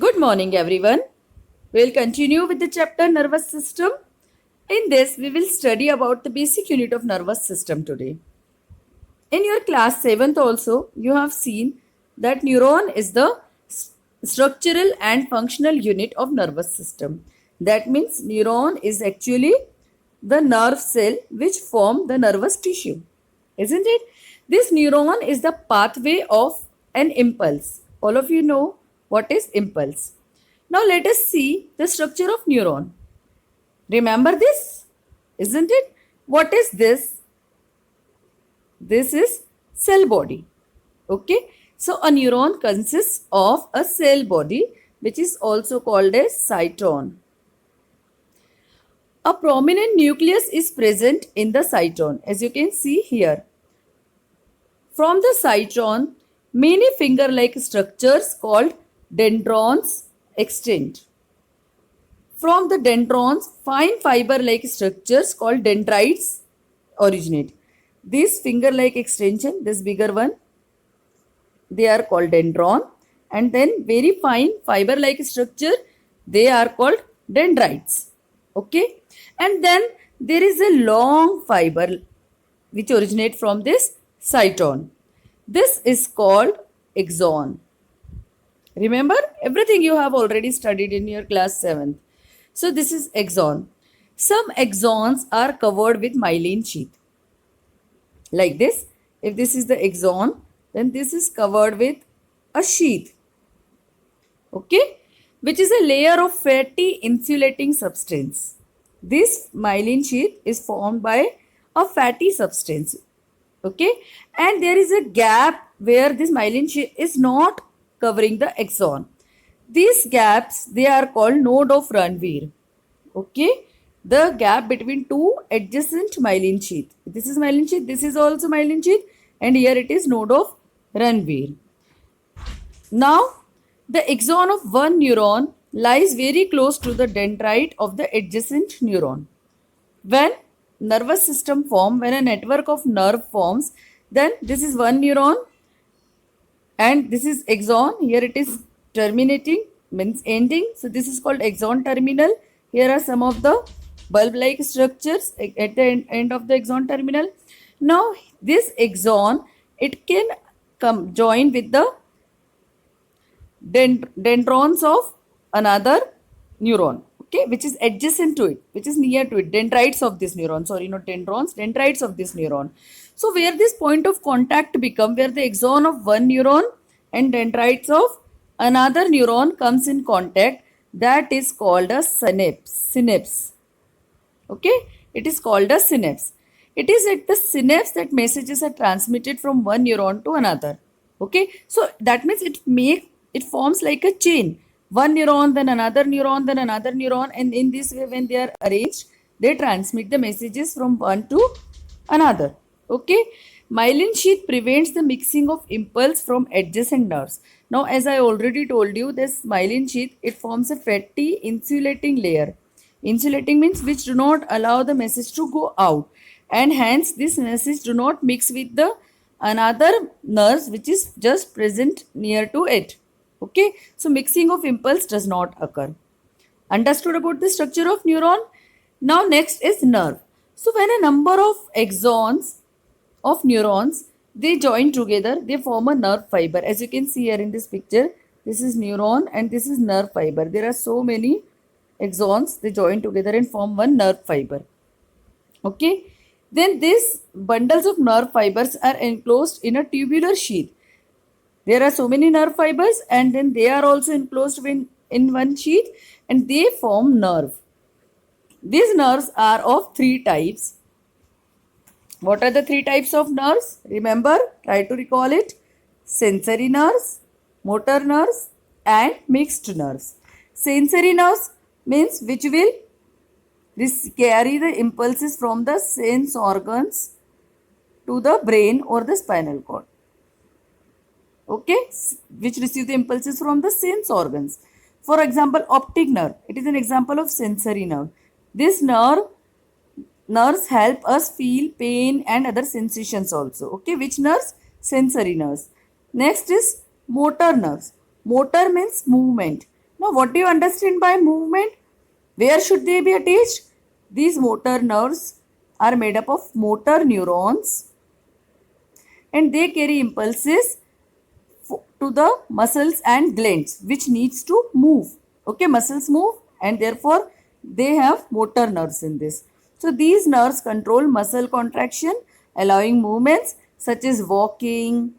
Good morning, everyone. We'll continue with the chapter nervous system. In this, we will study about the basic unit of nervous system today. In your class 7th also, you have seen that neuron is the structural and functional unit of nervous system. That means neuron is actually the nerve cell which form the nervous tissue. Isn't it? This neuron is the pathway of an impulse. All of you know what is impulse. Now let us see the structure of neuron. Remember this? Isn't it? What is this? This is cell body. Okay. So a neuron consists of a cell body which is also called as cyton. A prominent nucleus is present in the cyton, as you can see here. From the cyton, many finger-like structures called dendrons extend. From the dendrons, fine fiber-like structures called dendrites originate. This finger-like extension, this bigger one, they are called dendron, and then very fine fiber-like structure, they are called dendrites. Okay, and then there is a long fiber which originate from this cyton. This is called axon. Remember, everything you have already studied in your class 7th. So this is axon. Some axons are covered with myelin sheath. Like this. If this is the axon, then this is covered with a sheath. Okay, which is a layer of fatty insulating substance. This myelin sheath is formed by a fatty substance. Okay, and there is a gap where this myelin sheath is not covering the axon. These gaps, they are called node of Ranvier. Okay, the gap between two adjacent myelin sheath. This is myelin sheath, this is also myelin sheath, and here it is node of Ranvier. Now, the axon of one neuron lies very close to the dendrite of the adjacent neuron. When nervous system form, when a network of nerve forms, then this is one neuron and this is axon. Here it is terminating, means ending. So this is called axon terminal. Here are some of the bulb-like structures at the end of the axon terminal. Now this axon, it can come join with the dendrons of another neuron, okay, which is adjacent to it, which is near to it, dendrites of this neuron, sorry, not dendrons, dendrites of this neuron. So where this point of contact become, where the axon of one neuron and dendrites of another neuron comes in contact, that is called a synapse. Okay, it is called a synapse. It is at the synapse that messages are transmitted from one neuron to another. Okay, so that means it forms like a chain. One neuron, then another neuron, then another neuron, and in this way, when they are arranged, they transmit the messages from one to another. Okay, myelin sheath prevents the mixing of impulse from adjacent nerves. Now, as I already told you, this myelin sheath, it forms a fatty insulating layer. Insulating means which do not allow the message to go out, and hence this message do not mix with the another nerves which is just present near to it. Okay, so mixing of impulse does not occur. Understood about the structure of neuron? Now next is nerve. So when a number of axons of neurons, they join together, they form a nerve fiber. As you can see here in this picture, this is neuron and this is nerve fiber. There are so many axons, they join together and form one nerve fiber. Okay, then these bundles of nerve fibers are enclosed in a tubular sheath. There are so many nerve fibers and then they are also enclosed in one sheath and they form nerve. These nerves are of three types. What are the three types of nerves? Remember, try to recall it. Sensory nerves, motor nerves and mixed nerves. Sensory nerves means which will carry the impulses from the sense organs to the brain or the spinal cord. Okay, which receive the impulses from the sense organs. For example, optic nerve, it is an example of sensory nerve. This nerves help us feel pain and other sensations also. Okay, which nerves? Sensory nerves. Next is motor nerves. Motor means movement. Now, what do you understand by movement? Where should they be attached? These motor nerves are made up of motor neurons and they carry impulses to the muscles and glands which needs to move. Okay, muscles move and therefore they have motor nerves in this. So these nerves control muscle contraction, allowing movements such as walking,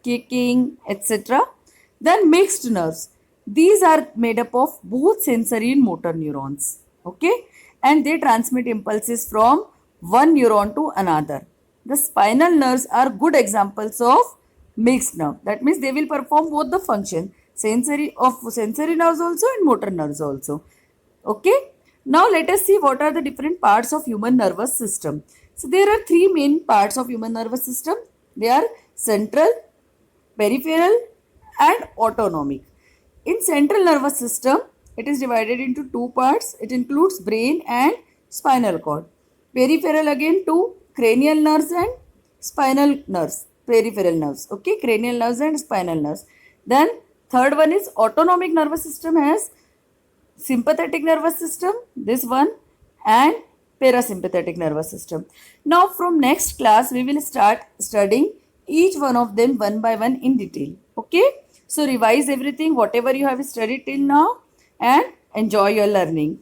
kicking, etc. Then mixed nerves. These are made up of both sensory and motor neurons. Okay, and they transmit impulses from one neuron to another. The spinal nerves are good examples of mixed nerve. That means they will perform both the function sensory nerves also and motor nerves also. Okay. Now let us see what are the different parts of human nervous system. So there are three main parts of human nervous system. They are central, peripheral and autonomic. In central nervous system, it is divided into two parts. It includes brain and spinal cord. Peripheral again two cranial nerves and spinal nerves. Peripheral nerves. Okay, cranial nerves and spinal nerves. Then third one is autonomic nervous system has sympathetic nervous system, this one, and parasympathetic nervous system. Now from next class we will start studying each one of them one by one in detail. Okay, so revise everything whatever you have studied till now and enjoy your learning.